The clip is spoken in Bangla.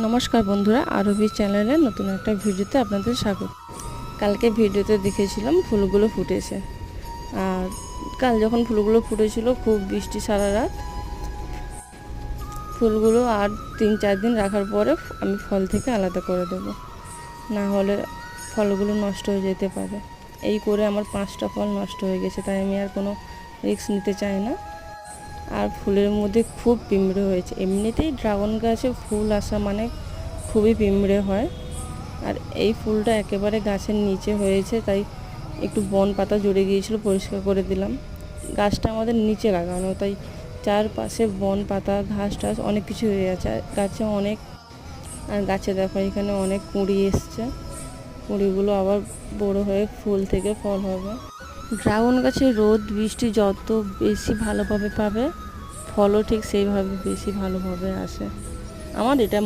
নমস্কার বন্ধুরা, আরবি চ্যানেলে নতুন একটা ভিডিওতে আপনাদের স্বাগত। কালকে ভিডিওতে দেখেছিলাম ফুলগুলো ফুটেছে, আর কাল যখন ফুলগুলো ফুটেছিল খুব বৃষ্টি সারা রাত। ফুলগুলো আর 3-4 দিন রাখার পরে আমি ফল থেকে আলাদা করে দেব, না হলে ফলগুলো নষ্ট হয়ে যেতে পারে। এই করে আমার 5টা ফল নষ্ট হয়ে গেছে, তাই আমি আর কোনো রিস্ক নিতে চাই না। আর ফুলের মধ্যে খুব পিঁমড়ে হয়েছে। এমনিতেই ড্রাগন গাছে ফুল আসা মানে খুবই পিঁমড়ে হয়, আর এই ফুলটা একেবারে গাছের নিচে হয়েছে, তাই একটু বন পাতা জড়ে গিয়েছিল, পরিষ্কার করে দিলাম। গাছটা আমাদের নিচে লাগানো, তাই চারপাশে বন পাতা ঘাস টাস অনেক কিছু হয়ে আছে গাছে অনেক। আর গাছে দেখো এখানে অনেক কুঁড়ি এসছে, কুঁড়িগুলো আবার বড় হয়ে ফুল থেকে ফল হবে। ড্রাগন গাছে রোদ বৃষ্টি যত বেশি ভালোভাবে পাবে, ফলও ঠিক সেইভাবে বেশি ভালোভাবে আসে। আমার এটা